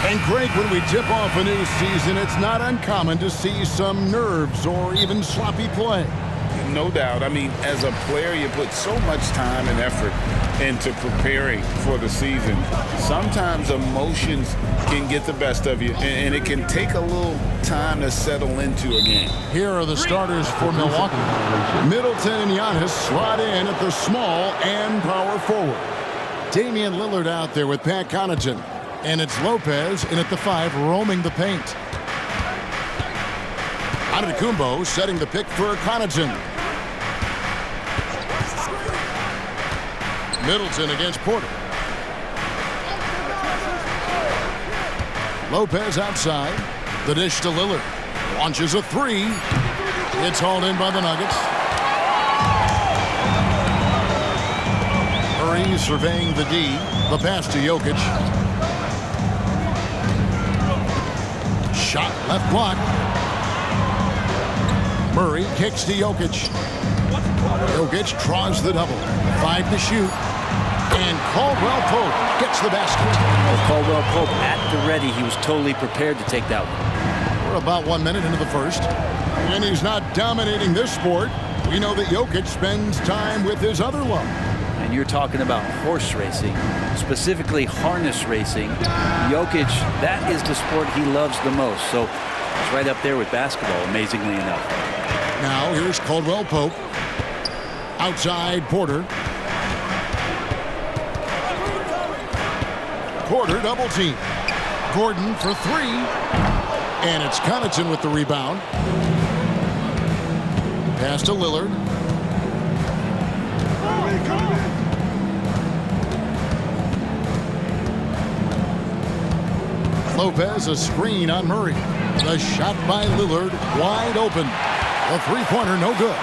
And Greg, when we tip off a new season, it's not uncommon to see some nerves or even sloppy play. No doubt. I mean, as a player, you put so much time and effort into preparing for the season. Sometimes emotions can get the best of you, and it can take a little time to settle into a game. Here are the starters for Milwaukee. Middleton and Giannis slot in at the small and power forward. Damian Lillard out there with Pat Connaughton. And it's Lopez in at the 5, roaming the paint. Antetokounmpo setting the pick for Connaughton. Middleton against Porter. Lopez outside. The dish to Lillard. Launches a 3. It's hauled in by the Nuggets. Murray surveying the D. The pass to Jokic. Shot left block. Murray kicks to Jokic. Jokic draws the double. 5 to shoot. And Caldwell Pope gets the basket. With Caldwell Pope at the ready, he was totally prepared to take that one. We're about 1 minute into the first. And he's not dominating this sport. We know that Jokic spends time with his other love. And you're talking about horse racing, specifically harness racing. Jokic, that is the sport he loves the most. So it's right up there with basketball, amazingly enough. Now here's Caldwell Pope. Outside Porter. Porter double team. Gordon for 3. And it's Connaughton with the rebound. Pass to Lillard. Lopez, a screen on Murray. The shot by Lillard, wide open. The three-pointer, no good.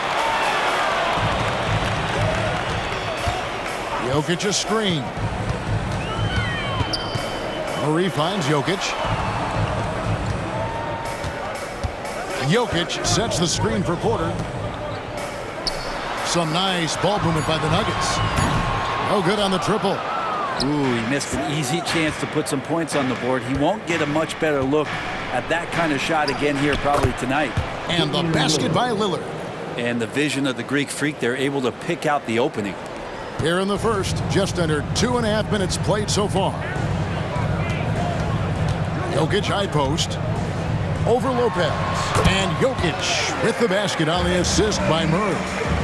Jokic a screen. Murray finds Jokic. Jokic sets the screen for Porter. Some nice ball movement by the Nuggets. No good on the triple. Ooh, he missed an easy chance to put some points on the board. He won't get a much better look at that kind of shot again here probably tonight. And the basket by Lillard. And the vision of the Greek Freak, they're able to pick out the opening. Here in the first, just under 2.5 minutes played so far. Jokic high post. Over Lopez. And Jokic with the basket on the assist by Murray.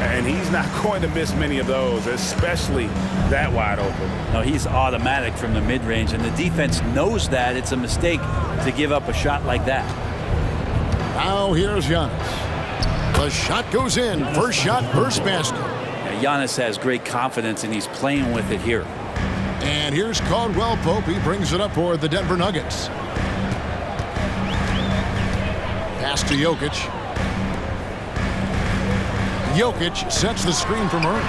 And he's not going to miss many of those, especially that wide open. No, he's automatic from the mid-range, and the defense knows that it's a mistake to give up a shot like that. Now here's Giannis. The shot goes in. First shot, first basket. Yeah, Giannis has great confidence, and he's playing with it here. And here's Caldwell Pope. He brings it up for the Denver Nuggets. Pass to Jokic. Jokic sets the screen for Murray.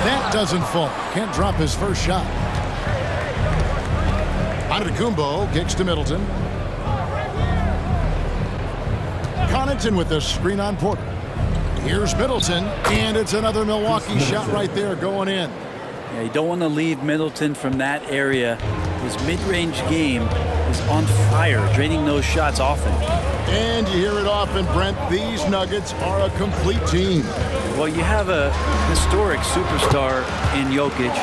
That doesn't fall. Can't drop his first shot. Antetokounmpo kicks to Middleton. Connaughton with the screen on Porter. Here's Middleton, and it's another Milwaukee shot right there going in. Yeah, you don't want to leave Middleton from that area. His mid-range game is on fire, draining those shots often. And you hear it often, Brent, these Nuggets are a complete team. Well, you have a historic superstar in Jokic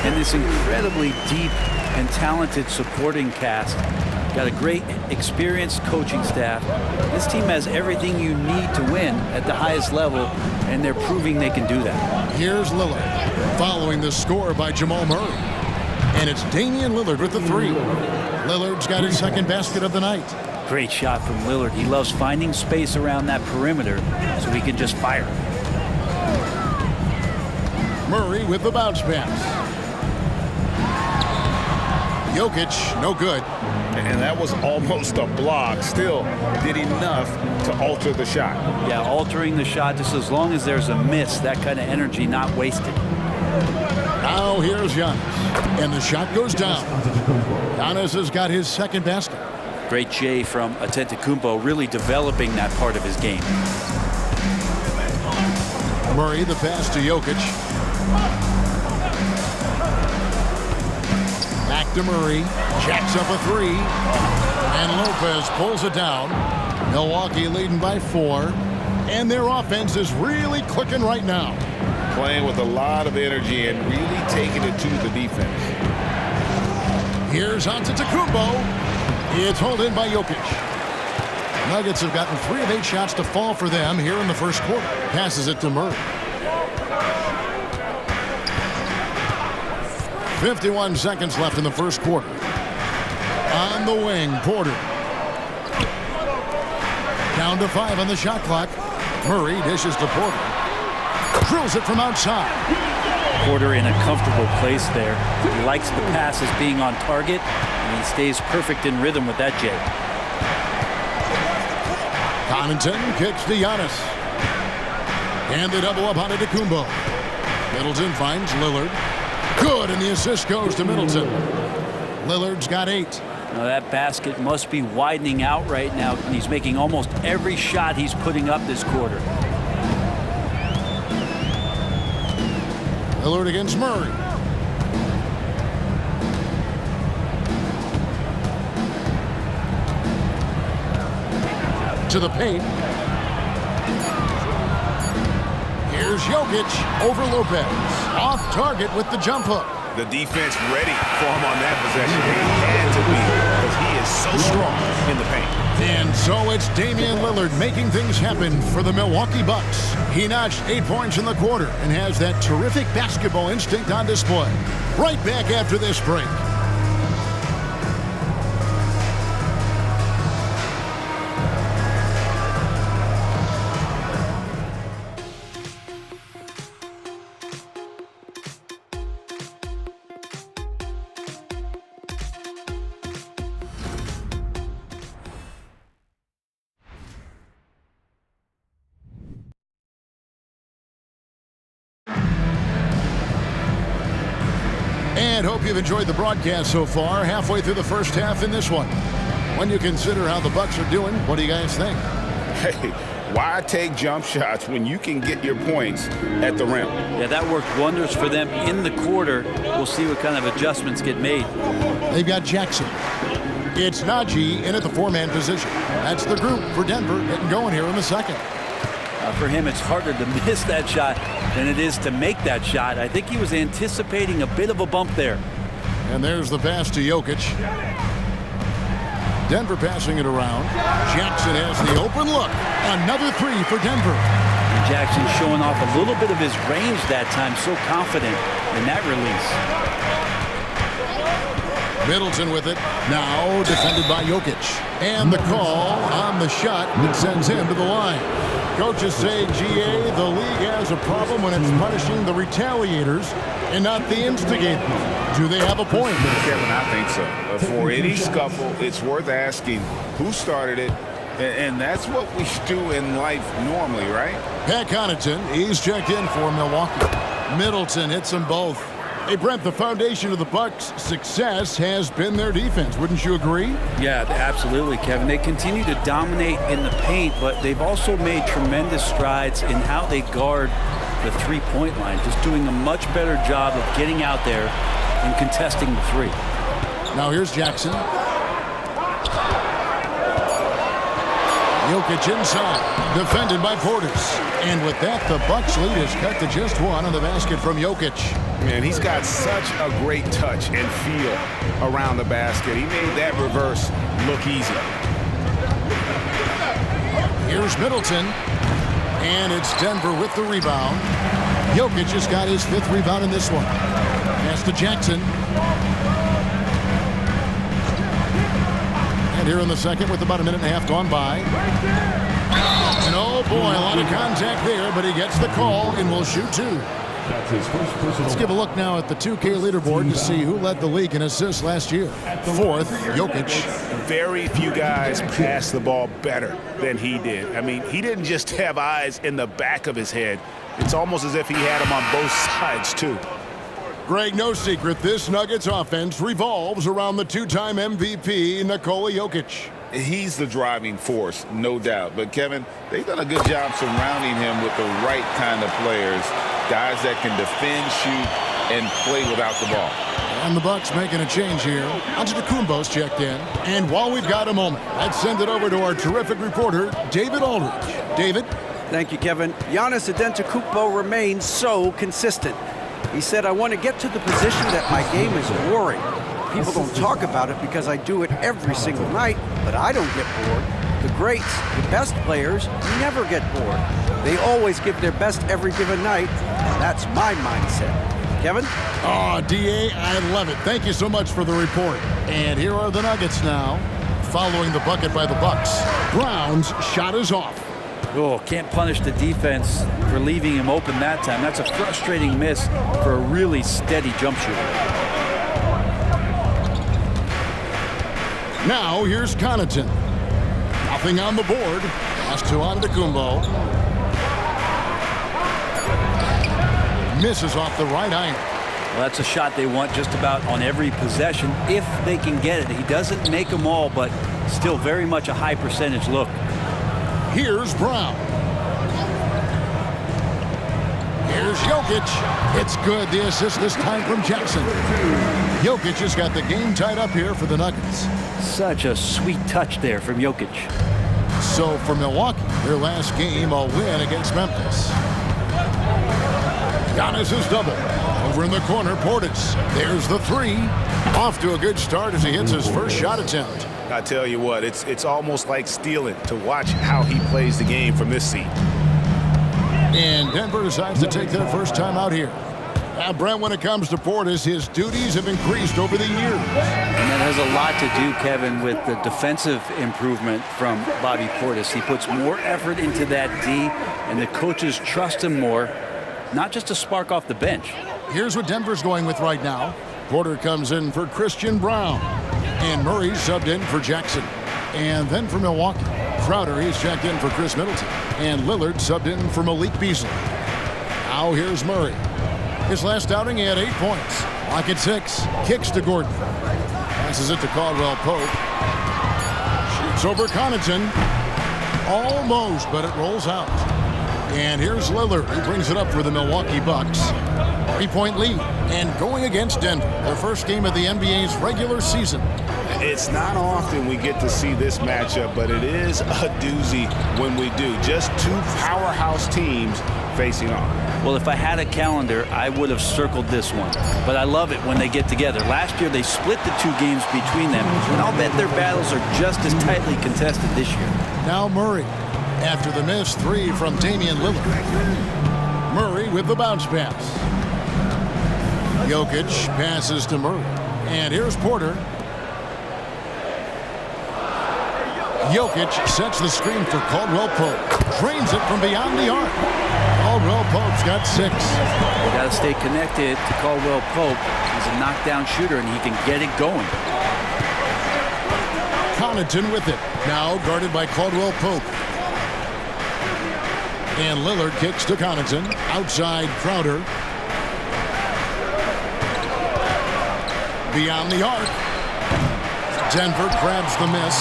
and this incredibly deep and talented supporting cast. Got a great experienced coaching staff. This team has everything you need to win at the highest level, and they're proving they can do that. Here's Lillard, following the score by Jamal Murray. And it's Damian Lillard with the 3. Lillard's got his second basket of the night. Great shot from Lillard. He loves finding space around that perimeter so he can just fire. Murray with the bounce pass. Jokic, no good. And that was almost a block. Still did enough to alter the shot. Yeah, altering the shot just as long as there's a miss, that kind of energy not wasted. Now here's Giannis. And the shot goes down. Giannis has got his second basket. Great J from Antetokounmpo, really developing that part of his game. Murray, the pass to Jokic. Back to Murray. Jacks up a three. And Lopez pulls it down. Milwaukee leading by 4. And their offense is really clicking right now. Playing with a lot of energy and really taking it to the defense. Here's Antetokounmpo. It's hauled in by Jokic. Nuggets have gotten 3 of 8 shots to fall for them here in the first quarter. Passes it to Murray. 51 seconds left in the first quarter. On the wing, Porter. Down to 5 on the shot clock. Murray dishes to Porter. Drills it from outside. Porter in a comfortable place there. He likes the passes being on target, and he stays perfect in rhythm with that, Jay. Connaughton kicks to Giannis. And they double up on Antetokounmpo. Middleton finds Lillard. Good, and the assist goes to Middleton. Lillard's got 8. Now that basket must be widening out right now, and he's making almost every shot he's putting up this quarter. Lillard against Murray. To the paint. Here's Jokic over Lopez. Off target with the jump hook. The defense ready for him on that possession. He had to be because he is so strong in the paint. And so it's Damian Lillard making things happen for the Milwaukee Bucks. He notched 8 points in the quarter and has that terrific basketball instinct on display. Right back after this break. And hope you've enjoyed the broadcast so far. Halfway through the first half in this one. When you consider how the Bucks are doing, what do you guys think? Hey, why take jump shots when you can get your points at the rim? Yeah, that worked wonders for them in the quarter. We'll see what kind of adjustments get made. They've got Jackson. It's Najee in at the 4-man position. That's the group for Denver getting going here in the second. For him, it's harder to miss that shot than it is to make that shot. I think he was anticipating a bit of a bump there. And there's the pass to Jokic. Denver passing it around. Jackson has the open look. Another 3 for Denver. And Jackson showing off a little bit of his range that time. So confident in that release. Middleton with it. Now defended by Jokic. And the call on the shot that sends him to the line. Coaches say, GA, the league has a problem when it's punishing the retaliators and not the instigators. Do they have a point? Kevin, I think so. For any scuffle, it's worth asking who started it, and that's what we do in life normally, right? Pat Connaughton, he's checked in for Milwaukee. Middleton hits them both. Hey, Brent, the foundation of the Bucks' success has been their defense. Wouldn't you agree? Yeah, absolutely, Kevin. They continue to dominate in the paint, but they've also made tremendous strides in how they guard the three-point line, just doing a much better job of getting out there and contesting the three. Now here's Jackson. Jokic inside, defended by Portis. And with that, the Bucks lead is cut to just 1 on the basket from Jokic. Man, he's got such a great touch and feel around the basket. He made that reverse look easy. Here's Middleton. And it's Denver with the rebound. Jokic just got his 5th rebound in this one. Pass to Jackson. And here in the second with about a minute and a half gone by. And oh boy, a lot of contact there, but he gets the call and will shoot 2. Let's give a look now at the 2K leaderboard to see who led the league in assists last year. 4th, Jokic. Very few guys pass the ball better than he did. I mean, he didn't just have eyes in the back of his head. It's almost as if he had them on both sides, too. Greg, no secret, this Nuggets offense revolves around the 2-time MVP, Nikola Jokic. He's the driving force, no doubt. But, Kevin, they've done a good job surrounding him with the right kind of players, guys that can defend, shoot, and play without the ball. And the Bucks making a change here. Antetokounmpo's checked in. And while we've got a moment, let's send it over to our terrific reporter, David Aldridge. David? Thank you, Kevin. Giannis Antetokounmpo remains so consistent. He said, I want to get to the position that my game is boring. People don't talk about it because I do it every single night, but I don't get bored. The greats, the best players, never get bored. They always give their best every given night, and that's my mindset. Kevin? Oh, D.A., I love it. Thank you so much for the report. And here are the Nuggets now, following the bucket by the Bucks. Brown's shot is off. Oh, can't punish the defense for leaving him open that time. That's a frustrating miss for a really steady jump shooter. Now here's Connaughton. Nothing on the board. Pass to Antetokounmpo. Misses off the right iron. Well, that's a shot they want just about on every possession if they can get it. He doesn't make them all, but still very much a high percentage look. Here's Brown. Here's Jokic. It's good. The assist this time from Jackson. Jokic has got the game tied up here for the Nuggets. Such a sweet touch there from Jokic. So for Milwaukee, their last game, a win against Memphis. Giannis is double. Over in the corner, Portis. There's the three. Off to a good start as he hits his first shot attempt. I tell you what, it's almost like stealing to watch how he plays the game from this seat. And Denver decides to take their first time out here. Now, Brent, when it comes to Portis, his duties have increased over the years. And that has a lot to do, Kevin, with the defensive improvement from Bobby Portis. He puts more effort into that D, and the coaches trust him more, not just to spark off the bench. Here's what Denver's going with right now. Porter comes in for Christian Brown. And Murray subbed in for Jackson. And then for Milwaukee, Crowder, he's checked in for Chris Middleton. And Lillard subbed in for Malik Beasley. Now here's Murray. His last outing, he had 8 points. Lock at 6. Kicks to Gordon. Passes it to Caldwell Pope. Shoots over Connaughton. Almost, but it rolls out. And here's Lillard, who brings it up for the Milwaukee Bucks. 3-point lead. And going against Denver, their first game of the NBA's regular season. It's not often we get to see this matchup, but it is a doozy when we do. Just two powerhouse teams facing off. Well, if I had a calendar, I would have circled this one. But I love it when they get together. Last year, they split the two games between them, and I'll bet their battles are just as tightly contested this year. Now Murray, after the missed three from Damian Lillard. Murray with the bounce pass. Jokic passes to Murray. And here's Porter. Jokic sets the screen for Caldwell Pope. Drains it from beyond the arc. Caldwell Pope's got 6. You got to stay connected to Caldwell Pope. He's a knockdown shooter, and he can get it going. Connaughton with it. Now guarded by Caldwell Pope. And Lillard kicks to Connaughton. Outside Crowder. Beyond the arc. Denver grabs the miss.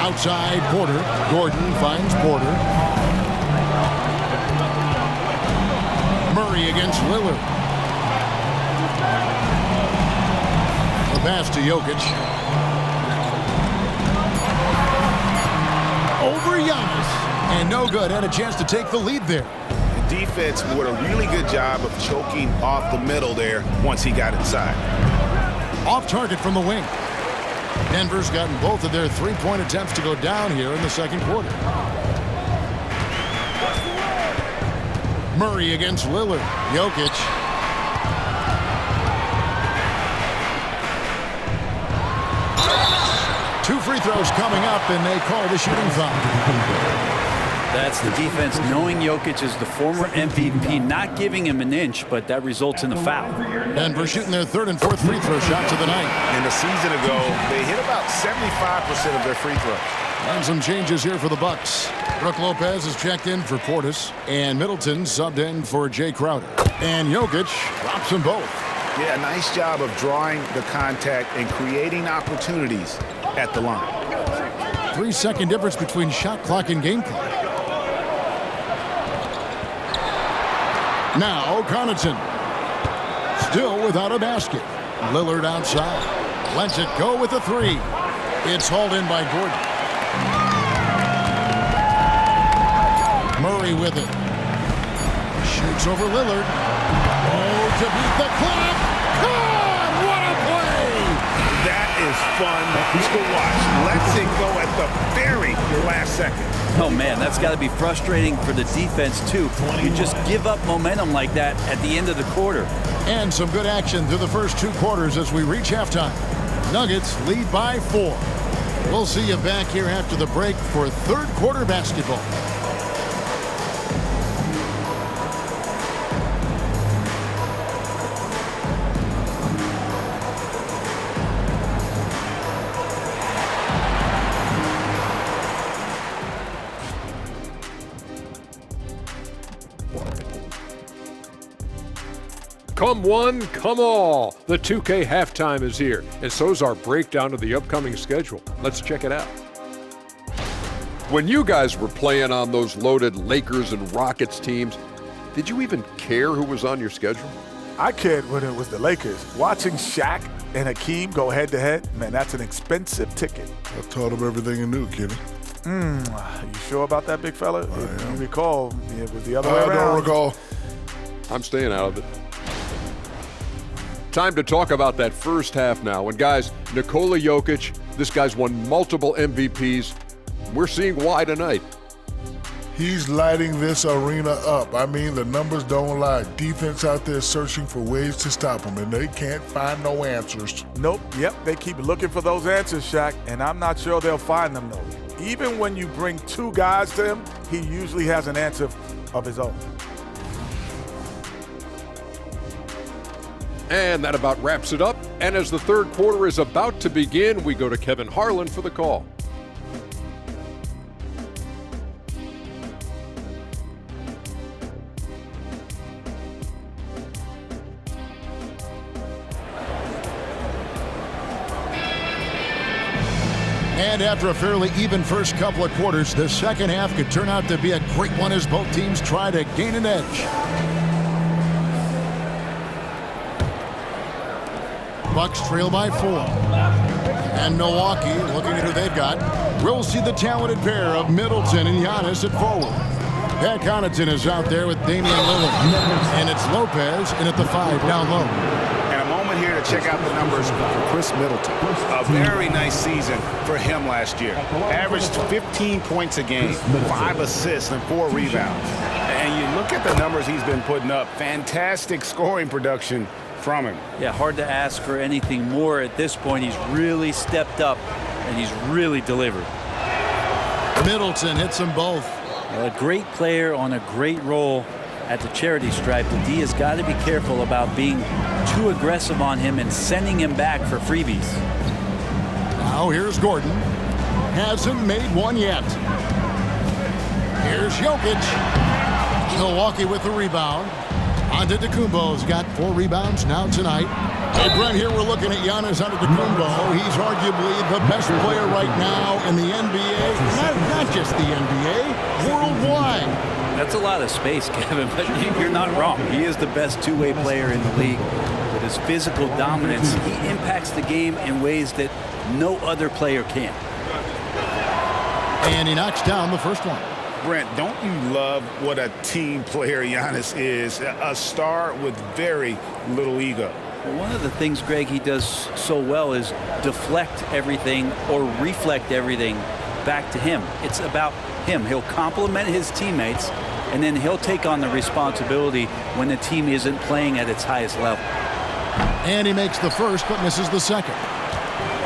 Outside Porter. Gordon finds Porter. Murray against Lillard. The pass to Jokic. Over Giannis. And no good. Had a chance to take the lead there. The defense did a really good job of choking off the middle there once he got inside. Off target from the wing. Denver's gotten both of their three-point attempts to go down here in the second quarter. Murray against Lillard. Jokic. Two free throws coming up, and they call the shooting foul. That's the defense knowing Jokic is the former MVP, not giving him an inch, but that results in a foul. Denver shooting their third and fourth free throw shots of the night. And a season ago, they hit about 75% of their free throws. And some changes here for the Bucks. Brook Lopez is checked in for Portis, and Middleton subbed in for Jay Crowder. And Jokic drops them both. Yeah, nice job of drawing the contact and creating opportunities at the line. 3-second difference between shot clock and game clock. Now Connaughton. Still without a basket. Lillard outside. Lets it go with the three. It's hauled in by Gordon. Murray with it. Shoots over Lillard. Oh, to beat the clock. God, what a play! That is fun to watch. Lets it go at the very last second. Oh, man, that's got to be frustrating for the defense, too. You just give up momentum like that at the end of the quarter. And some good action through the first 2 quarters as we reach halftime. Nuggets lead by 4. We'll see you back here after the break for third quarter basketball. Come one, come all. The 2K halftime is here, and so's our breakdown of the upcoming schedule. Let's check it out. When you guys were playing on those loaded Lakers and Rockets teams, did you even care who was on your schedule? I cared when it was the Lakers. Watching Shaq and Hakeem go head-to-head, man, that's an expensive ticket. I taught him everything he knew, Kenny. You sure about that, big fella? If you recall, it was the other way around. I don't recall. I'm staying out of it. Time to talk about that first half now. And guys, Nikola Jokic, this guy's won multiple MVPs. We're seeing why tonight. He's lighting this arena up. I mean, the numbers don't lie. Defense out there searching for ways to stop him, and they can't find no answers. Nope, yep, they keep looking for those answers, Shaq, and I'm not sure they'll find them, though. Even when you bring 2 guys to him, he usually has an answer of his own. And that about wraps it up. And as the third quarter is about to begin, we go to Kevin Harlan for the call. And after a fairly even first couple of quarters, the second half could turn out to be a great one as both teams try to gain an edge. Bucks trail by 4. And Milwaukee, looking at who they've got, we'll see the talented pair of Middleton and Giannis at forward. Pat Connaughton is out there with Damian Lillard. And it's Lopez in at the 5 down low. And a moment here to check out the numbers for Chris Middleton. A very nice season for him last year. Averaged 15 points a game, 5 assists, and 4 rebounds. And you look at the numbers he's been putting up. Fantastic scoring production from him. Yeah, hard to ask for anything more at this point. He's really stepped up, and he's really delivered. Middleton hits them both. A great player on a great role at the charity stripe. The D has got to be careful about being too aggressive on him and sending him back for freebies. Now here's Gordon. Hasn't made one yet. Here's Jokic. Milwaukee with the rebound. Antetokounmpo's got 4 rebounds now tonight. Hey, Brent, here we're looking at Giannis Antetokounmpo. He's arguably the best player right now in the NBA. Not just the NBA, worldwide. That's a lot of space, Kevin, but you're not wrong. He is the best two-way player in the league. With his physical dominance, he impacts the game in ways that no other player can. And he knocks down the first one. Brent, don't you love what a team player Giannis is? A star with very little ego. Well, one of the things, Greg, he does so well is deflect everything or reflect everything back to him. It's about him. He'll compliment his teammates, and then he'll take on the responsibility when the team isn't playing at its highest level. And he makes the first but misses the second.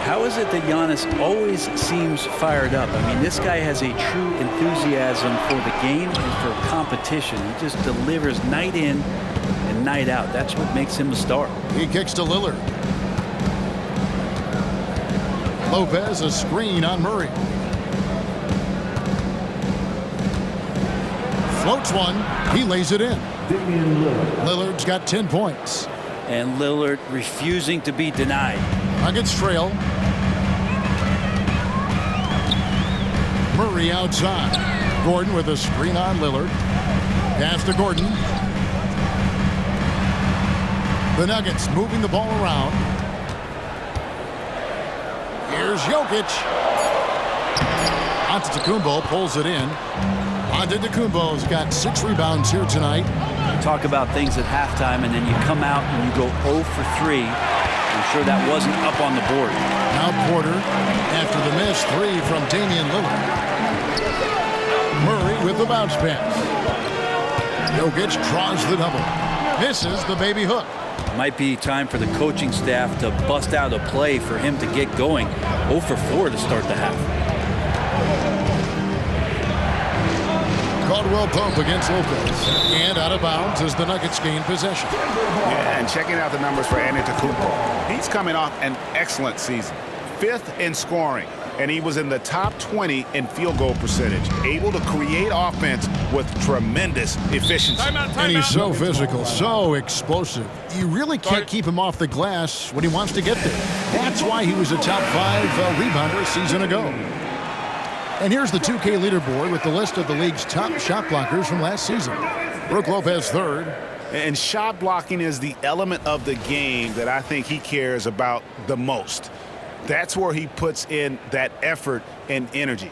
How is it that Giannis always seems fired up? I mean, this guy has a true enthusiasm for the game and for competition. He just delivers night in and night out. That's what makes him a star. He kicks to Lillard. Lopez, a screen on Murray. Floats one. He lays it in. Lillard's got 10 points. And Lillard refusing to be denied. Nuggets trail. Murray outside. Gordon with a screen on Lillard. Pass to Gordon. The Nuggets moving the ball around. Here's Jokic. Antetokounmpo pulls it in. Antetokounmpo's got 6 rebounds here tonight. You talk about things at halftime, and then you come out and you go 0 for 3. I'm sure that wasn't up on the board. Now Porter, after the miss 3 from Damian Lillard. Murray with the bounce pass. Jokic draws the double. Misses the baby hook. Might be time for the coaching staff to bust out a play for him to get going. 0 for 4 to start the half. Caldwell Pope against Lopez. And out of bounds as the Nuggets gain possession. Yeah, and checking out the numbers for Antetokounmpo. He's coming off an excellent season. 5th in scoring. And he was in the top 20 in field goal percentage. Able to create offense with tremendous efficiency. And he's so physical, so explosive. You really can't keep him off the glass when he wants to get there. That's why he was a top 5 rebounder a season ago. And here's the 2K leaderboard with the list of the league's top shot blockers from last season. Brook Lopez 3rd. And shot blocking is the element of the game that I think he cares about the most. That's where he puts in that effort and energy.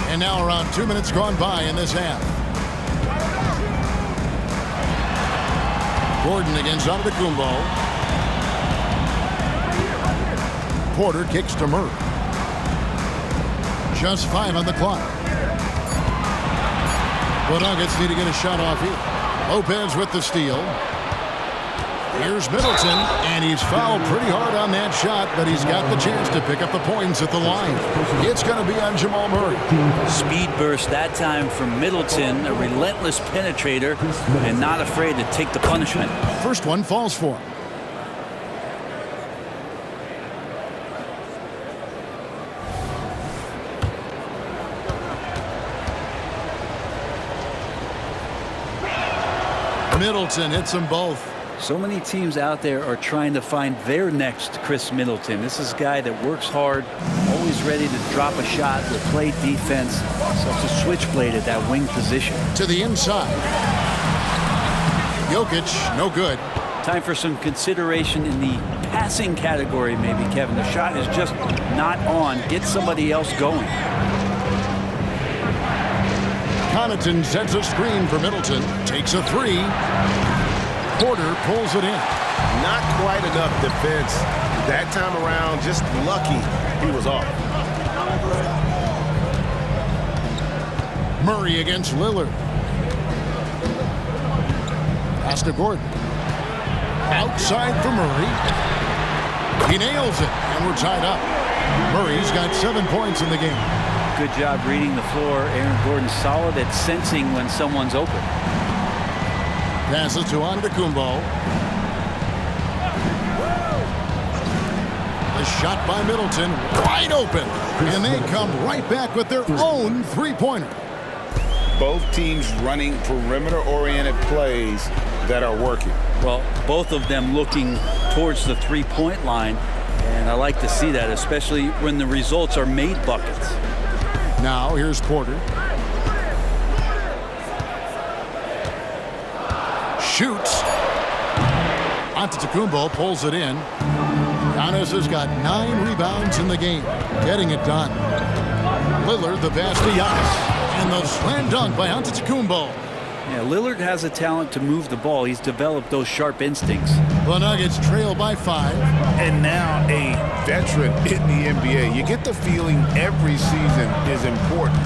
And now around 2 minutes gone by in this half. Gordon against Antetokounmpo. Porter kicks to Murray. Just 5 on the clock. The Nuggets need to get a shot off here. Lopez with the steal. Here's Middleton, and he's fouled pretty hard on that shot, but he's got the chance to pick up the points at the line. It's going to be on Jamal Murray. Speed burst that time from Middleton, a relentless penetrator, and not afraid to take the punishment. First one falls for him. Middleton hits them both. So many teams out there are trying to find their next Chris Middleton. This is a guy that works hard, always ready to drop a shot, will play defense. Such a switchblade at that wing position. To the inside. Jokic, no good. Time for some consideration in the passing category, maybe, Kevin. The shot is just not on. Get somebody else going. Connaughton sets a screen for Middleton. Takes a 3. Porter pulls it in. Not quite enough defense that time around. Just lucky he was off. Murray against Lillard. Pass to Gordon. Outside for Murray. He nails it, and we're tied up. Murray's got 7 points in the game. Good job reading the floor. Aaron Gordon solid at sensing when someone's open. Passes to Antetokounmpo. The shot by Middleton, wide open. And they come right back with their own 3-pointer. Both teams running perimeter-oriented plays that are working. Well, both of them looking towards the 3-point line. And I like to see that, especially when the results are made buckets. Now here's Porter. Shoots. Antetokounmpo pulls it in. Giannis has got 9 rebounds in the game, getting it done. Lillard the pass to Giannis, and the slam dunk by Antetokounmpo. Yeah, Lillard has a talent to move the ball. He's developed those sharp instincts. The Nuggets trail by 5. And now a veteran in the NBA. You get the feeling every season is important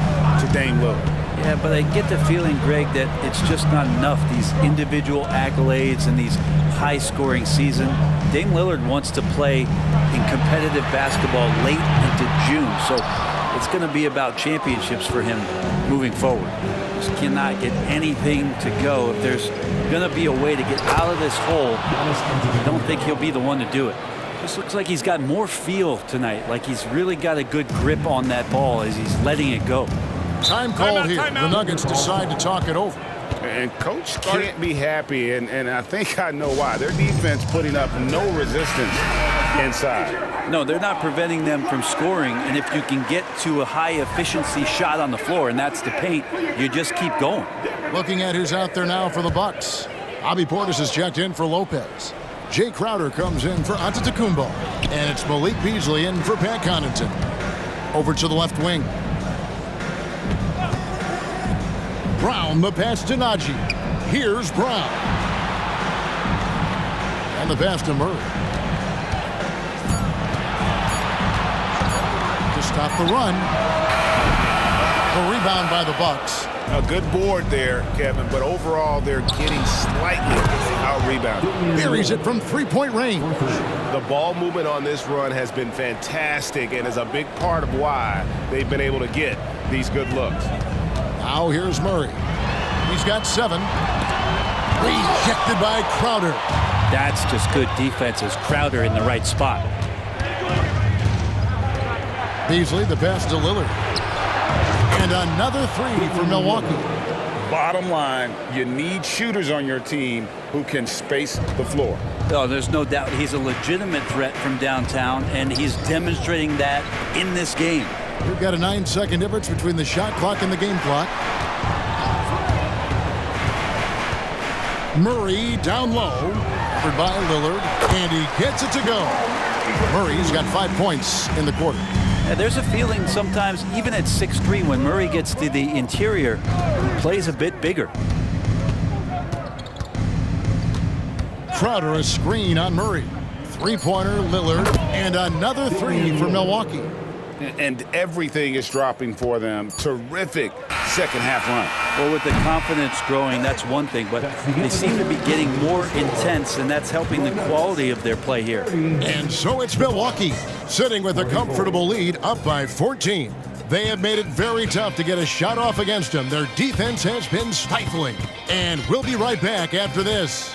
to Dame Lillard. Yeah, but I get the feeling, Greg, that it's just not enough. These individual accolades and these high-scoring season. Dame Lillard wants to play in competitive basketball late into June, so it's going to be about championships for him moving forward. Just cannot get anything to go. If there's going to be a way to get out of this hole, I don't think he'll be the one to do it. Just looks like he's got more feel tonight, like he's really got a good grip on that ball as he's letting it go. Time called here. The Nuggets decide to talk it over. And Coach can't be happy, and I think I know why. Their defense putting up no resistance inside. No, they're not preventing them from scoring, and if you can get to a high-efficiency shot on the floor, and that's the paint, you just keep going. Looking at who's out there now for the Bucks. Bobby Portis is checked in for Lopez. Jay Crowder comes in for Antetokounmpo. And it's Malik Beasley in for Pat Connaughton. Over to the left wing. Brown, the pass to Najee. Here's Brown. And the pass to Murray. To stop the run. The rebound by the Bucks. A good board there, Kevin, but overall they're getting slightly out-rebounded. Buries it from three-point range. The ball movement on this run has been fantastic and is a big part of why they've been able to get these good looks. Now here's Murray. He's got 7. Rejected by Crowder. That's just good defense as Crowder in the right spot. Beasley, the pass to Lillard. And another 3 for Milwaukee. Bottom line, you need shooters on your team who can space the floor. Oh, there's no doubt he's a legitimate threat from downtown, and he's demonstrating that in this game. We've got a 9-second difference between the shot clock and the game clock. Murray down low, covered by Lillard, and he gets it to go. Murray's got 5 points in the quarter. There's a feeling sometimes, even at 6'3", when Murray gets to the interior, he plays a bit bigger. Crowder a screen on Murray. 3-pointer, Lillard, and another 3 for Milwaukee. And everything is dropping for them. Terrific second half run. Well, with the confidence growing, that's one thing, but they seem to be getting more intense, and that's helping the quality of their play here. And so it's Milwaukee, sitting with a comfortable lead, up by 14. They have made it very tough to get a shot off against them. Their defense has been stifling. And we'll be right back after this.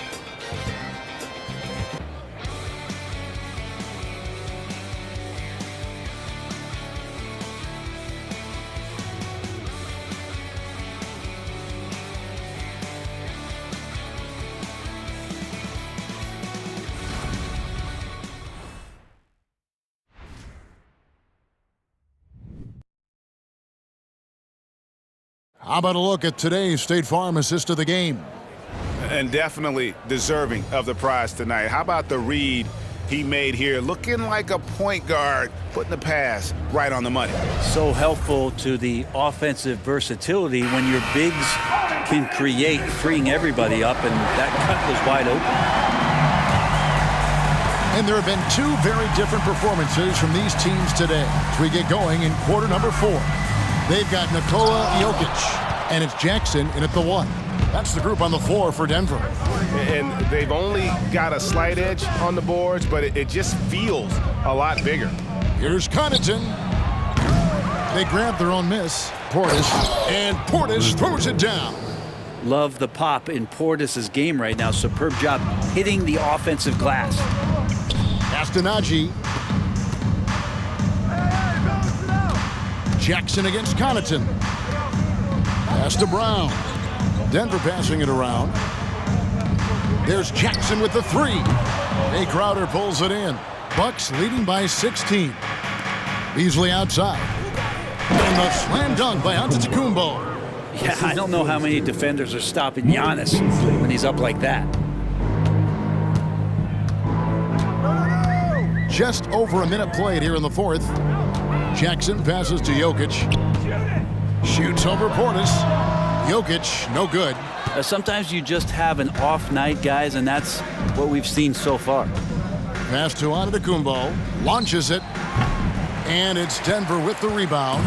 How about a look at today's State Farm assist of the game? And definitely deserving of the prize tonight. How about the read he made here? Looking like a point guard, putting the pass right on the money. So helpful to the offensive versatility when your bigs can create, freeing everybody up, and that cut was wide open. And there have been 2 very different performances from these teams today as we get going in quarter number 4. They've got Nikola Jokic, and it's Jackson in at the 1. That's the group on the floor for Denver. And they've only got a slight edge on the boards, but it just feels a lot bigger. Here's Connaughton. They grab their own miss. Portis, and Portis throws it down. Love the pop in Portis' game right now. Superb job hitting the offensive glass. Pass to Najee. Jackson against Connaughton. Pass to Brown. Denver passing it around. There's Jackson with the 3. Jay Crowder pulls it in. Bucks leading by 16. Beasley outside. And the slam dunk by Antetokounmpo. Yeah, I don't know how many defenders are stopping Giannis when he's up like that. Just over a minute played here in the 4th. Jackson passes to Jokic. Shoots over Portis. Jokic, no good. Sometimes you just have an off night, guys, and that's what we've seen so far. Pass to Antetokounmpo. Launches it. And it's Denver with the rebound.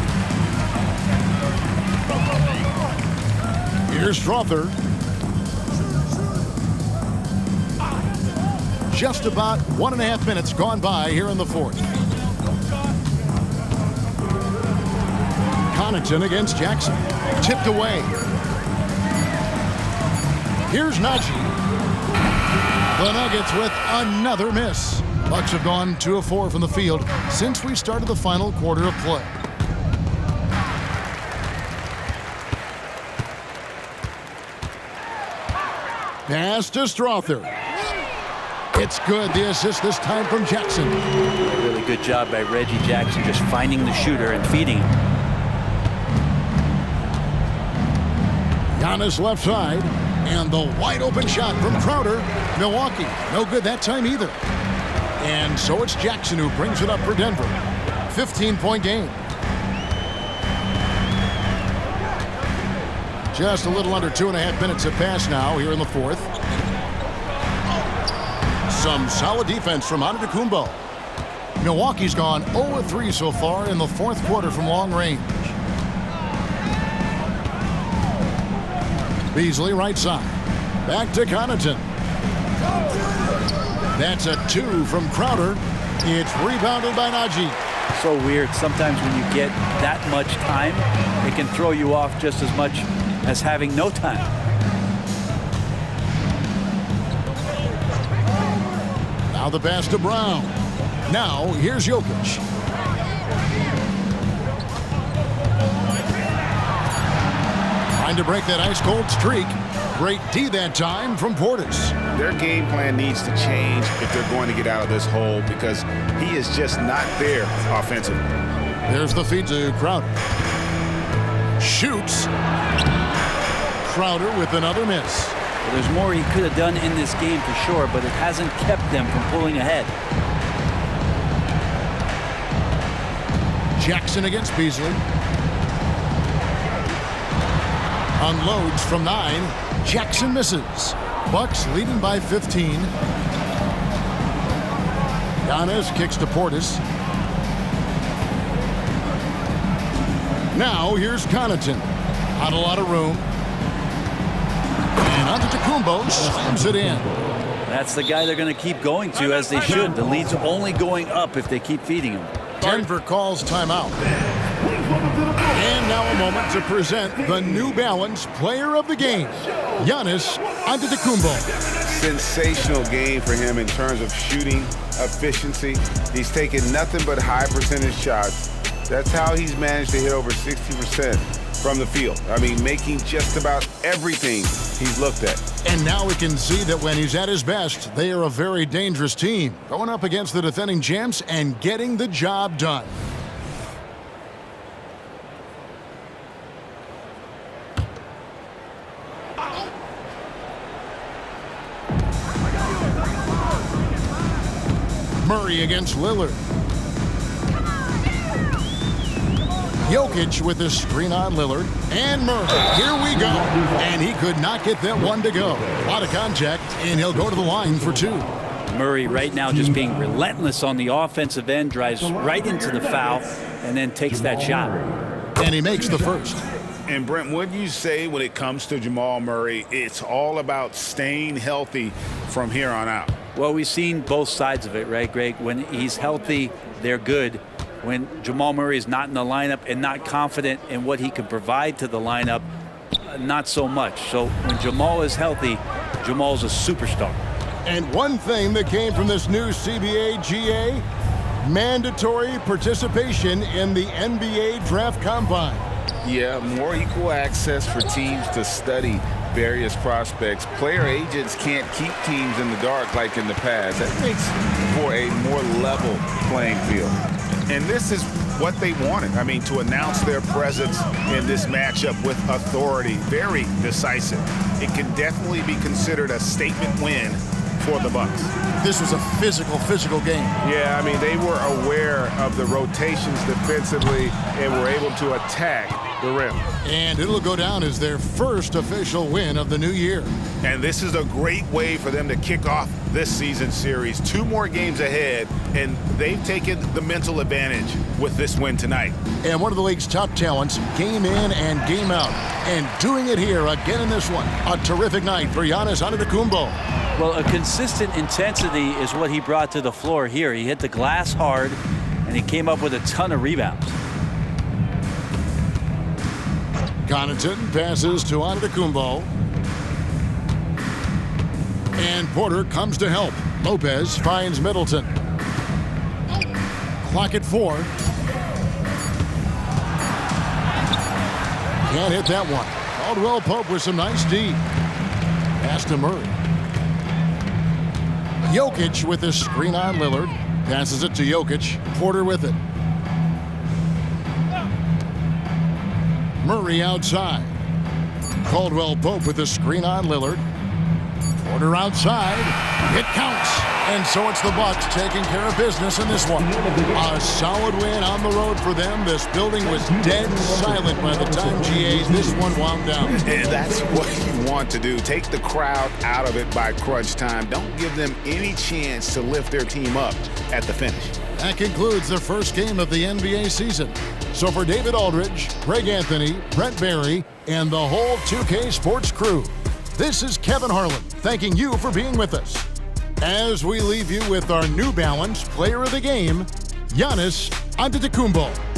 Here's Strother. Just about 1.5 minutes gone by here in the 4th. Connaughton against Jackson. Tipped away. Here's Najee. The Nuggets with another miss. Bucks have gone 2 of 4 from the field since we started the final quarter of play. Pass to Strother. It's good. The assist this time from Jackson. A really good job by Reggie Jackson just finding the shooter and feeding him. Giannis left side. And the wide open shot from Crowder. Milwaukee. No good that time either. And so it's Jackson who brings it up for Denver. 15-point game. Just a little under 2.5 minutes have passed now here in the fourth. Some solid defense from Antetokounmpo. Milwaukee's gone 0-3 so far in the fourth quarter from long range. Beasley right side. Back to Connaughton. That's a 2 from Crowder. It's rebounded by Najee. So weird. Sometimes when you get that much time, it can throw you off just as much as having no time. Now the pass to Brown. Now here's Jokic. Trying to break that ice-cold streak. Great D that time from Portis. Their game plan needs to change if they're going to get out of this hole because he is just not there offensively. There's the feed to Crowder. Shoots. Crowder with another miss. Well, there's more he could have done in this game for sure, but it hasn't kept them from pulling ahead. Jackson against Beasley. Unloads from 9. Jackson misses. Bucks leading by 15. Giannis kicks to Portis. Now here's Connaughton. Not a lot of room. And Antetokounmpo slams it in. That's the guy they're going to keep going to, as they should. The lead's only going up if they keep feeding him. Denver calls timeout. And now a moment to present the New Balance Player of the Game, Giannis Antetokounmpo. Sensational game for him in terms of shooting efficiency. He's taken nothing but high percentage shots. That's how he's managed to hit over 60% from the field. I mean, making just about everything he's looked at. And now we can see that when he's at his best, they are a very dangerous team, going up against the defending champs and getting the job done. Murray against Lillard. Jokic with a screen on Lillard. And Murray. Here we go. And he could not get that one to go. A lot of contact, and he'll go to the line for 2. Murray right now just being relentless on the offensive end, drives right into the foul, and then takes that shot. And he makes the first. And Brent, what do you say when it comes to Jamal Murray? It's all about staying healthy from here on out. Well, we've seen both sides of it, right, Greg? When he's healthy, they're good. When Jamal Murray is not in the lineup and not confident in what he can provide to the lineup, not so much. So when Jamal is healthy, Jamal's a superstar. And one thing that came from this new CBA GA, mandatory participation in the NBA Draft Combine. Yeah, more equal access for teams to study various prospects. Player agents can't keep teams in the dark like in the past. That makes for a more level playing field. And this is what they wanted. I mean, to announce their presence in this matchup with authority, very decisive. It can definitely be considered a statement win for the Bucks. This was a physical game. Yeah, I mean, they were aware of the rotations defensively and were able to attack the rim. And it'll go down as their first official win of the new year. And this is a great way for them to kick off this season series. 2 more games ahead, and they've taken the mental advantage with this win tonight. And one of the league's top talents, game in and game out. And doing it here again in this one. A terrific night for Giannis Antetokounmpo. Well, a consistent intensity is what he brought to the floor here. He hit the glass hard, and he came up with a ton of rebounds. Connaughton passes to Antetokounmpo. And Porter comes to help. Lopez finds Middleton. Clock at 4. Can't hit that one. Caldwell Pope with some nice D. Pass to Murray. Jokic with his screen on Lillard. Passes it to Jokic. Porter with it. Murray outside. Caldwell Pope with the screen on Lillard. Porter outside. It counts. And so it's the Bucks taking care of business in this one. A solid win on the road for them. This building was dead silent by the time GAs this one wound down. And that's what you want to do. Take the crowd out of it by crunch time. Don't give them any chance to lift their team up at the finish. That concludes the first game of the NBA season. So for David Aldridge, Greg Anthony, Brent Barry, and the whole 2K Sports crew, this is Kevin Harlan thanking you for being with us. As we leave you with our New Balance Player of the Game, Giannis Antetokounmpo.